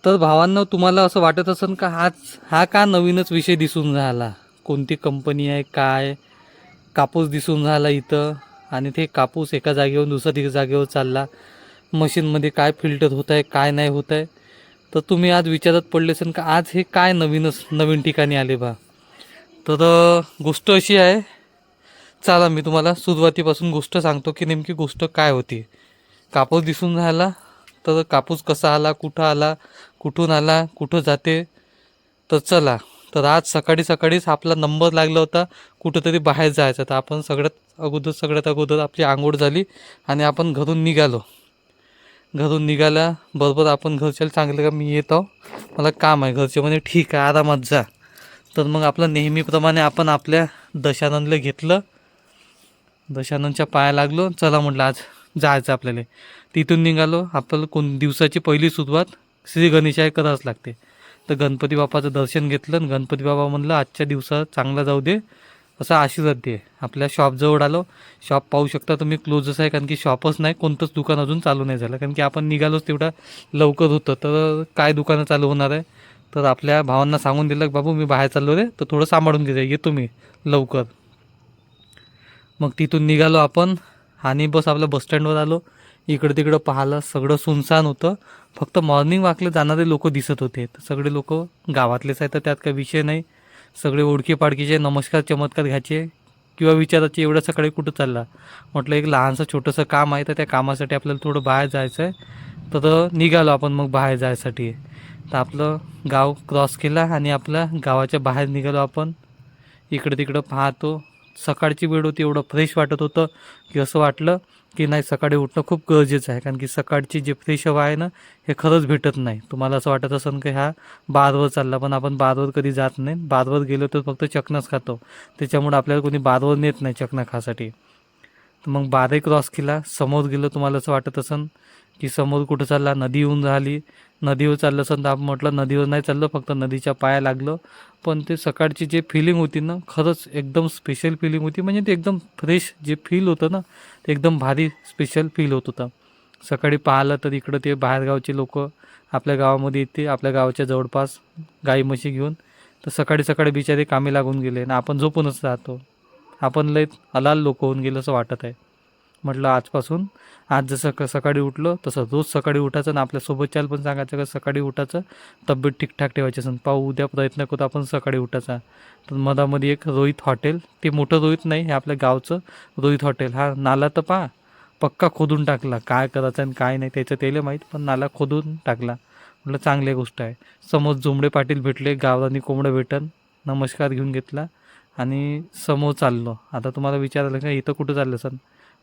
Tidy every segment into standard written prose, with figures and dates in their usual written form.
तर भावांनो, तुम्हाला असं वाटत असेल का हा का नवीनच विषय दिसून राहिला, कोणती कंपनी आहे, काय कापूस दिसून राहिला इथं, आणि ते कापूस एका जागेवरून दुसऱ्या जागेवर चालला, मशीनमध्ये काय फिल्टर होत आहे, काय नाही होत आहे. तर तुम्ही आज विचारत पडले असेल का आज हे काय नवीन ठिकाणी आले बा. तर गोष्ट अशी आहे, चला मी तुम्हाला सुरुवातीपासून गोष्ट सांगतो की नेमकी गोष्ट काय होती. कापूस दिसून राहिला, तर कापूस कसा आला, कुठं आला, कुठून आला, कुठं जाते. तर चला, तर आज सकाळीच आपला नंबर लागला होता कुठंतरी बाहेर जायचा. तर आपण सगळ्यात अगोदर आपली आंघोळ झाली आणि आपण घरून निघाल्याबरोबर आपण घरच्याला सांगितलं का मी येत आहो, मला काम आहे. घरचे म्हणे ठीक आहे, आरामात जा. तर मग आपलं नेहमीप्रमाणे आपण आपल्या दशानंदला घेतलं, दशानंदच्या पाया लागलो. चला म्हटलं आज जायचं आपल्याला. तिथून निघालो. आपल्याला दिवसाची पहिली सुरुवात श्री गणेशाय करावंच लागते. तर गणपती बाप्पाचं दर्शन घेतलं आणि गणपती बाबा म्हणलं आजच्या दिवसात चांगला जाऊ दे, असा आशीर्वाद दे. आपल्या शॉपजवळ आलो. शॉप पाहू शकता तुम्ही, क्लोजच आहे, कारण की शॉपच नाही, कोणतंच दुकान अजून चालू नाही झालं, कारण की आपण निघालोच तेवढा लवकर होतं. तर काय दुकानं चालू होणार आहे. तर आपल्या भावांना सांगून दिलं, बाबू मी बाहेर चाललो रे, तर थोडं सांभाळून घे, येतो मी लवकर. मग तिथून निघालो आपण आणि आपल्या बसस्टँडवर आलो. इकडं तिकडं पाहिलं, सगळं सुनसान होतं. फक्त मॉर्निंग वॉकला जाणारे लोक दिसत होते. तर सगळे लोक गावातलेच आहेत, तर त्यात काही विषय नाही. सगळे ओळखी पाडकीचे, नमस्कार चमत्कार घ्यायचे किंवा विचारायचे एवढ्या सकाळी कुठं चालला. म्हटलं एक लहानसं छोटंसं काम आहे, तर त्या कामासाठी आपल्याला थोडं बाहेर जायचं आहे. तर निघालो आपण मग बाहेर जायसाठी. तर आपलं गाव क्रॉस केला आणि आपल्या गावाच्या बाहेर निघालो आपण. इकडं तिकडं पाहतो. सकाळची वेळ होती, एवढं फ्रेश वाटत होतं की असं वाटलं की नाही, सकाळी उठणं खूप गरजेचं आहे, कारण की सकाळची जी फ्रेश हवा आहे ना, हे खरंच भेटत नाही. तुम्हाला असं वाटत असेल की ह्या बारवर चालला, पण आपण बारवर कधी जात नाही. बारवर गेलो तर फक्त चकनाच खातो, त्याच्यामुळे आपल्याला कोणी बारवर नेत नाही चकना खासाठी. तर मग बारही क्रॉस केला, समोर गेलो. तुम्हाला असं वाटत असेल की समोर कुठं चालला, नदी येऊन राहिली, नदीवर चाललं असेल. तर आपण म्हटलं नदीवर नाही चाललं, फक्त नदीच्या पाया लागलं. पण ते सकाळची जे फिलिंग होती ना, खरंच एकदम स्पेशल फिलिंग होती. म्हणजे ते एकदम फ्रेश जे फील होतं ना, ते एकदम भारी स्पेशल फील होत होतं. सकाळी पाहिलं तर इकडं ते बाहेरगावचे लोक आपल्या गावामध्ये येते, आपल्या गावाच्या जवळपास गाई म्हशी घेऊन. तर सकाळी बिचारे कामी लागून गेले आणि आपण झोपूनच राहतो. आपण लय अलाल लोक होऊन गेलं असं वाटत आहे. म्हटलं आजपासून, आज जसं सकाळी उठलो तसं रोज सकाळी उठायचं आणि आपल्यासोबतच्याला पण सांगायचं का सकाळी उठायचं, तब्येत ठीकठाक ठेवायची असेल. पाहू उद्या प्रयत्न करू आपण सकाळी उठायचा. तर मधामध्ये एक रोहित हॉटेल, ते मोठं रोहित नाही, हे आपल्या गावचं रोहित हॉटेल. हा नाला तर पहा, पक्का खोदून टाकला. काय करायचं आणि काय नाही त्याचं त्याला माहीत, पण नाला खोदून टाकला. म्हटलं चांगली गोष्ट आहे. समोर जुमडे पाटील भेटले, गावरानी कोंबडं भेटन, नमस्कार घेऊन घेतला आणि समोर चाललो. आता तुम्हाला विचारायला का इथं कुठं चाललं सर.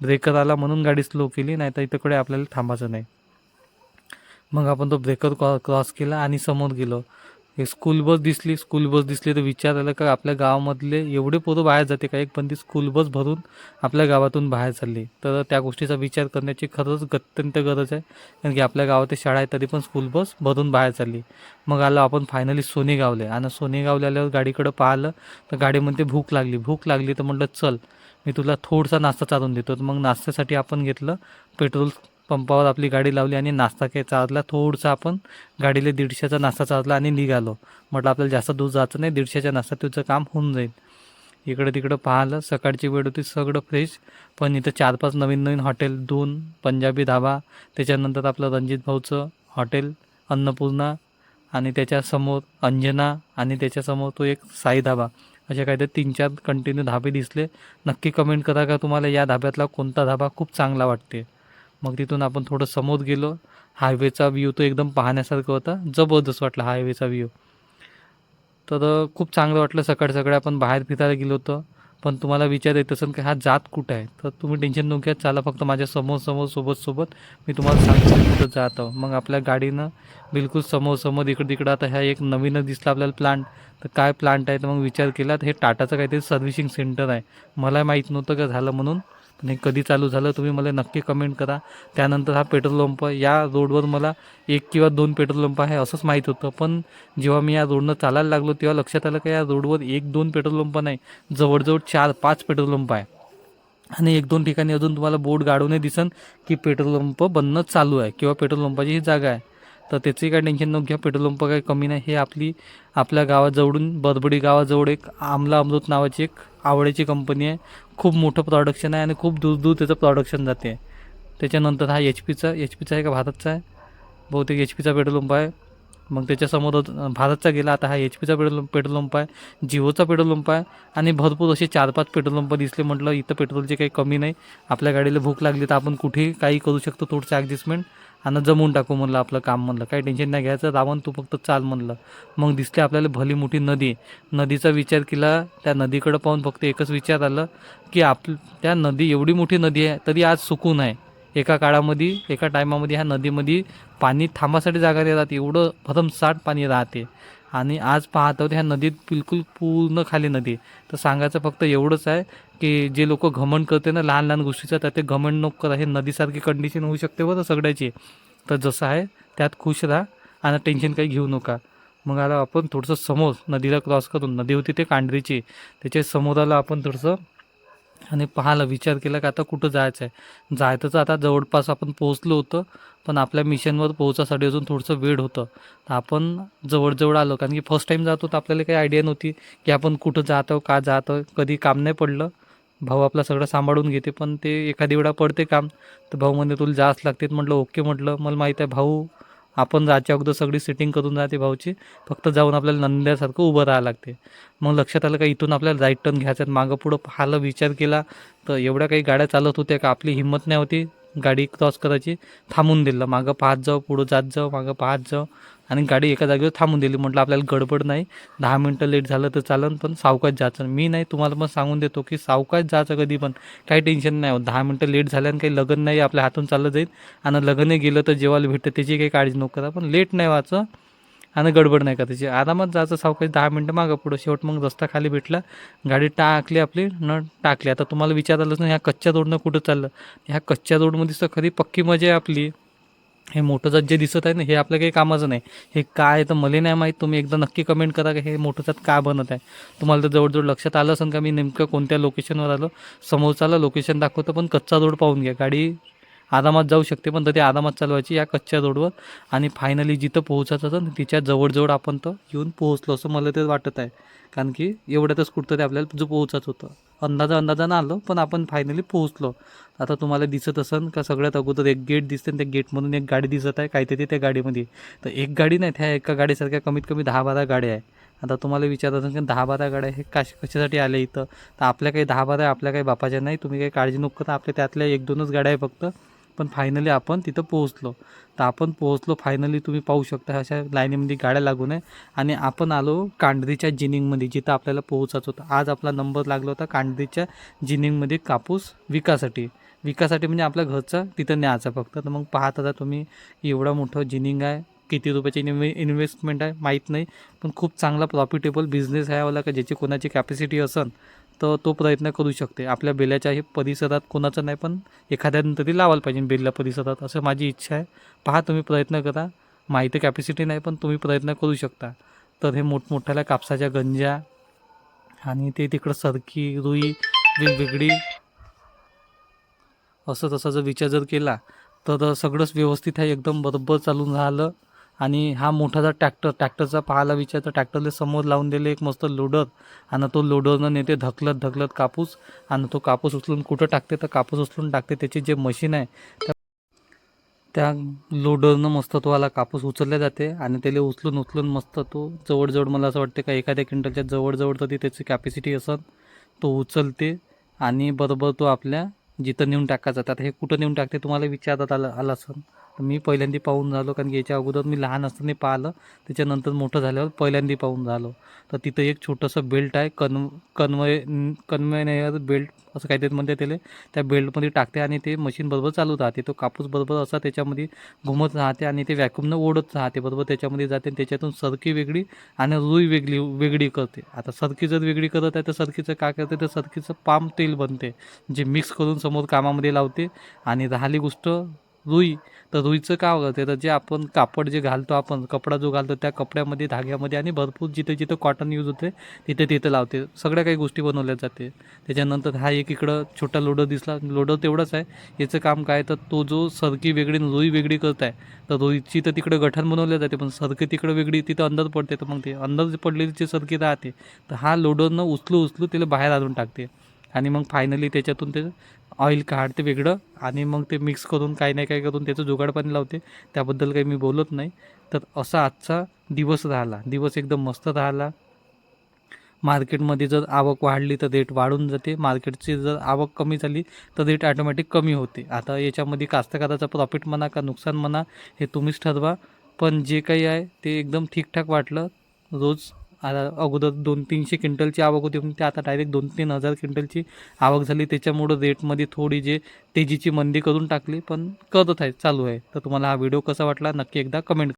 ब्रेकर आला म्हणून गाडी स्लो केली, नाही तर इथंकडे आपल्याला थांबायचं नाही. मग आपण तो ब्रेकर क्रॉस केला आणि समोर गेलो. एक स्कूल बस दिसली तर विचार आला का आपल्या गावामधले एवढे पोरं बाहेर जाते का, एक पण ती स्कूल बस भरून आपल्या गावातून बाहेर चालली. तर त्या गोष्टीचा विचार करण्याची खरंच अत्यंत गरज आहे, कारण की आपल्या गावात शाळा आहे तरी पण स्कूल बस भरून बाहेर चालली. मग आलो आपण फायनली सोनेगावले. आणि सोनेगावला आल्यावर गाडीकडं पाहिलं तर गाडीमध्ये भूक लागली. तर म्हटलं चल, मी तुला थोडासा नाश्ता चालून देतो. तर मग नाश्त्यासाठी आपण घेतलं, पेट्रोल पंपावर आपली गाडी लावली आणि नाश्ता चालला. थोडंसं आपण गाडीला 150चा नाश्ता चालला आणि निघालो. म्हटलं आपल्याला जास्त दूर जायचं नाही, 150च्या नाश्ता तुझं काम होऊन जाईल. इकडं तिकडं पाहिलं, सकाळची वेळ होती, सगळं फ्रेश. पण इथं 4-5 नवीन हॉटेल, 2 पंजाबी धाबा, त्याच्यानंतर आपलं रणजित भाऊचं हॉटेल अन्नपूर्णा, आणि त्याच्यासमोर अंजना, आणि त्याच्यासमोर तो एक साई धाबा. असे काहीतरी 3-4 कंटिन्यू धाबे दिसले. नक्की कमेंट करा का तुम्हाला या धाब्यातला कोणता धाबा खूप चांगला वाटते. मग तिथून आपण थोडं समोर गेलो. हायवेचा व्ह्यू तो एकदम पाहण्यासारखा होता, जबरदस्त वाटला हायवेचा व्ह्यू. तर खूप चांगलं वाटलं. सकाळी आपण बाहेर फिरायला गेलो होतो. पण तुम्हाला विचार येत असेल की हा जात कुठं आहे, तर तुम्ही टेन्शन नको घ्या, चाला फक्त माझ्या समोर सोबत मी तुम्हाला सांगतो मी कुठं जात आहो. मग आपल्या गाडीनं बिलकुल समोर इकडं तिकडं. आता ह्या एक नवीनच दिसला आपल्याला प्लांट. तर काय प्लांट आहे, तर मग विचार केला तर हे टाटाचं काहीतरी सर्व्हिसिंग सेंटर आहे. मला माहीत नव्हतं का झालं म्हणून, पण हे कधी चालू झालं तुम्ही मला नक्की कमेंट करा. त्यानंतर हा पेट्रोल पंप, या रोडवर मला 1 किंवा 2 पेट्रोल पंप आहे असंच माहीत होतं. पण जेव्हा मी या रोडनं चालायला लागलो तेव्हा लक्षात आलं की या रोडवर 1-2 पेट्रोल पंप नाही, जवळजवळ 4-5 पेट्रोल पंप आहे. आणि 1-2 ठिकाणी अजून तुम्हाला बोर्ड गाडूनही दिसन की पेट्रोल पंप बनणं चालू आहे किंवा पेट्रोल पंपाची ही जागा आहे. तर त्याचंही काही टेन्शन नको घ्या. पेट्रोल पंप काही कमी नाही. हे आपल्या गावाजवळून बरबडी गावाजवळ एक आमला अमृत नावाची एक आवळ्याची कंपनी आहे. खूप मोठं प्रोडक्शन आहे आणि खूप दूर दूर त्याचं प्रोडक्शन जाते. त्याच्यानंतर हा एच पीचा आहे का भारतचा आहे, बहुतेक एच पीचा पेट्रोल पंप आहे. मग त्याच्यासमोर भारतचा गेला. आता हा एच पीचा पेट्रोल पंप आहे, जिओचा पेट्रोल पंप आहे आणि भरपूर असे 4-5 पेट्रोल पंप दिसले. म्हटलं इथं पेट्रोलची काही कमी नाही. आपल्या गाडीला भूक लागली तर आपण कुठेही काही करू शकतो, थोडंसं ॲडजस्टमेंट आणि जमवून टाकू म्हणलं आपलं काम. म्हणलं काही टेन्शन नाही घ्यायचं, रावण तू फक्त चाल म्हणलं. मग दिसते आपल्याला भली मोठी नदी. नदीचा विचार केला, त्या नदीकडं पाहून फक्त एकच विचार आलं की त्या नदी एवढी मोठी नदी आहे तरी आज सुकून आहे. एका टायमामध्ये ह्या नदीमध्ये पाणी थांबासाठी जागा नाही राहते, एवढं भरमसाठ पाणी राहते. आणि आज पाहतो ह्या नदीत बिलकुल पूर्ण खाली नदी. तर सांगायचं फक्त एवढंच आहे की जे लोक घमंड करते ना लहान लहान गोष्टीचं, तर ते घमंड नको करा. हे नदीसारखी कंडिशन होऊ शकते बरं सगळ्याची. तर जसं आहे त्यात खुश राहा आणि टेन्शन काही घेऊ नका. मग आला आपण थोडंसं समोर नदीला क्रॉस करून, नदी होती ते कांढरीची, त्याच्या समोर आला आपण थोडंसं आणि पाहायला विचार केला की आता कुठं जायचं आहे. जायचं तर आता जवळपास आपण पोहोचलो होतं, पण आपल्या मिशनवर पोहोचासाठी अजून थोडंसं वेळ होतं. तर आपण जवळजवळ आलो, कारण की फर्स्ट टाईम जातो तर आपल्याला काही आयडिया नव्हती की आपण कुठं जात आहोत, का जात आहोत. कधी काम नाही पडलं, भाऊ आपला सगळं सांभाळून घेते, पण ते एखादी वेळा पडते काम. तर भाऊ म्हणजे तुला जास्त लागते. म्हटलं ओके म्हटलं, मला माहीत आहे भाऊ आपण जायच्या अगोदर सगळी सेटिंग करून राहते भाऊची, फक्त जाऊन आपल्याला नंद्यासारखं उभं राहावं लागते. मग लक्षात आलं का इथून आपल्याला राईट टर्न घ्यायचा आहे. मागं पुढं पाहायला विचार केला तर एवढ्या काही गाड्या चालत होत्या का आपली हिंमत नाही होती गाडी क्रॉस करायची. थांबून दिलं, मागं पाहत जाऊ, पुढं जात जाऊ, मागं पाहत जाऊ आणि गाडी एका जागेवर थांबून दिली. म्हटलं आपल्याला गडबड नाही, 10 मिनटं लेट झालं तर चालन, पण सावकाश जायचं. मी नाही तुम्हाला पण सांगून देतो की सावकाश जायचं कधी पण, काही टेन्शन नाही होत. 10 मिनटं लेट झाल्यानं काही लगन नाही आपल्या हातून चाललं जाईल आणि लगनही गेलं तर जेवायला भेटतं त्याची काही काळजी नको करा. पण लेट नाही व्हायचं आणि गडबड नाही करायची, आरामात जायचं सावकाश. 10 मिनटं मागं पुढं. शेवट मग रस्ता खाली भेटला, गाडी टाकली आपली टाकली. आता तुम्हाला विचारायलाच ना ह्या कच्च्या रोडनं कुठं चाललं. ह्या कच्च्या रोडमध्ये तर खरी पक्की मजा आहे आपली. हे मोठं जात जे दिसत आहे ना हे आपल्या काही कामाचं नाही. हे काय तर मला नाही माहीत, तुम्ही एकदा नक्की कमेंट करा की हे मोठं जात का बनत आहे. तुम्हाला तर जवळजवळ लक्षात आलं असेल का मी नेमकं कोणत्या लोकेशनवर आलो. समोरचाला लोकेशन दाखवतं, पण कच्चा रोड पाहून घ्या. गाडी आरामात जाऊ शकते, पण तर ते आरामात चालवायची या कच्च्या रोडवर. आणि फायनली जिथं पोहोचायचं होतं तिच्या जवळजवळ आपण तर येऊन पोहोचलो असं मला ते वाटत आहे. कारण की एवढ्यातच कुठंतरी आपल्याला जो पोहोचायचं होतं, अंदाजानं आलं, पण आपण फायनली पोहोचलो. आता तुम्हाला दिसत असेल का सगळ्यात अगोदर एक गेट दिसते, त्या गेटमधून एक गाडी दिसत आहे काहीतरी त्या गाडीमध्ये. तर एक गाडी नाही, त्या एका गाडीसारख्या कमीत कमी 10-12 गाड्या आहे. आता तुम्हाला विचारत असेल की 10-12 गाड्या हे कशासाठी आल्या इथं. तर आपल्या काही 10-12 आपल्या काही बापाच्या नाही, तुम्ही काही काळजी नको करा. आपल्या त्यातल्या 1-2च गाड्या आहे फक्त. पण फायनली आपण तिथं पोहोचलो. तर आपण पोहोचलो फायनली, तुम्ही पाहू शकता अशा लाईनीमध्ये गाड्या लागून आहे. आणि आपण आलो कांढरीच्या जिनिंगमध्ये, जिथं आपल्याला पोहोचायचं होतं. आज आपला नंबर लागला होता कांढरीच्या जिनिंगमध्ये कापूस विकासाठी म्हणजे आपल्या घरचा तिथं न्यायचा फक्त. तर मग पाहत आता तुम्ही एवढा मोठं जिनिंग आहे, किती रुपयाची इन्व्हेस्टमेंट आहे माहीत नाही, पण खूप चांगला प्रॉफिटेबल बिझनेस आहे वाला. का ज्याची कोणाची कॅपॅसिटी असेल तर तो प्रयत्न करू शकते. आपल्या बेल्याच्या हे परिसरात कोणाचं नाही, पण एखाद्यानं तरी लावायला पाहिजे बेल्या परिसरात, असं माझी इच्छा आहे. पहा तुम्ही प्रयत्न करा. माहिती कॅपॅसिटी नाही, पण तुम्ही प्रयत्न करू शकता. तर हे मोठमोठ्याला कापसाच्या गंजा आणि ते तिकडं सरकी रुई वेगवेगळी असं तसा जर विचार जर केला तर सगळंच व्यवस्थित आहे, एकदम बरोबर चालून राहिलं. आणि हा मोठासा ट्रॅक्टरचा पाहायला विचार तर ट्रॅक्टरला समोर लावून दिले एक मस्त लोडर. आणि तो लोडरनं नेते ढकलत कापूस. आणि तो कापूस उचलून कुठं टाकते तर कापूस उचलून टाकते. त्याची जे मशीन आहे त्या लोडरनं मस्त तो आला कापूस उचलल्या जाते आणि त्याला उचलून मस्त तो जवळजवळ मला असं वाटते का एखाद्या क्विंटलच्या जवळजवळ तरी त्याची कॅपॅसिटी असेल, तो उचलते आणि बरोबर तो आपल्या जिथं नेऊन टाकायचा. आता हे कुठं नेऊन टाकते तुम्हाला विचारत आलं असेल. तर मी पहिल्यांदा पाहून झालो, कारण की याच्या अगोदर मी लहान असताना पाहिलं, त्याच्यानंतर मोठं झाल्यावर पहिल्यांदा पाहून झालो. तर तिथं एक छोटंसं बेल्ट आहे, कन्वेयर बेल्ट असं काहीतरी म्हणते त्याला. त्या बेल्टमध्ये टाकते आणि ते मशीन बरोबर चालू राहते. तो कापूस बरोबर असा त्याच्यामध्ये घुमत राहते आणि ते व्हॅक्यूमनं ओढत राहते, बरोबर त्याच्यामध्ये जाते. त्याच्यातून सरकी वेगळी आणि रुई वेगळी करते. आता सरकी जर वेगळी करत आहे तर सरकीचं काय करते, तर सरकीचं पाम तेल बनते, जे मिक्स करून समोर कामामध्ये लावते. आणि राहिली गोष्ट रुई, तर रुईचं काय करते, तर जे आपण कापड जे घालतो, आपण कपडा जो घालतो त्या कपड्यामध्ये, धाग्यामध्ये आणि भरपूर जिथे जिथे कॉटन यूज होते तिथे तिथे लावते. सगळ्या काही गोष्टी बनवल्या जाते. त्याच्यानंतर हा एक इकडं छोटा लोडर दिसला. लोडर तेवढंच आहे. याचं काम काय, तर तो जो सरकी वेगळी आणि रुई वेगळी करत आहे, तर रुईची तर तिकडे गठण बनवल्या जाते, पण सरकी तिकडे वेगळी, तिथं अंदर पडते. तर मग ते अंदर पडलेली जी सरकी राहते, तर हा लोडरनं उचलू त्याला बाहेर आणून टाकते. आणि मग फायनली त्याच्यातून ते ऑइल काढते वेगळं, आणि मग ते मिक्स करून काही नाही काय करून त्याचं जुगाडपाणी लावते. त्याबद्दल काही मी बोलत नाही. तर असा आजचा दिवस राहिला. दिवस एकदम मस्त राहिला. मार्केटमध्ये जर आवक वाढली तर रेट वाढून जाते, मार्केटची जर आवक कमी झाली तर रेट ॲटोमॅटिक कमी होते. आता याच्यामध्ये कास्तकाराचा प्रॉफिट म्हणा का नुकसान म्हणा हे तुम्हीच ठरवा. पण जे काही आहे ते एकदम ठीकठाक वाटलं. रोज आता अगोदर 200-300 क्विंटलची आवक होती, पण ते आता डायरेक्ट 2-3 हजार क्विंटलची आवक झाली. त्याच्यामुळं रेटमध्ये थोडी जे तेजीची मंदी करून टाकली, पण करत आहे, चालू आहे. तर तुम्हाला हा व्हिडिओ कसा वाटला नक्की एकदा कमेंट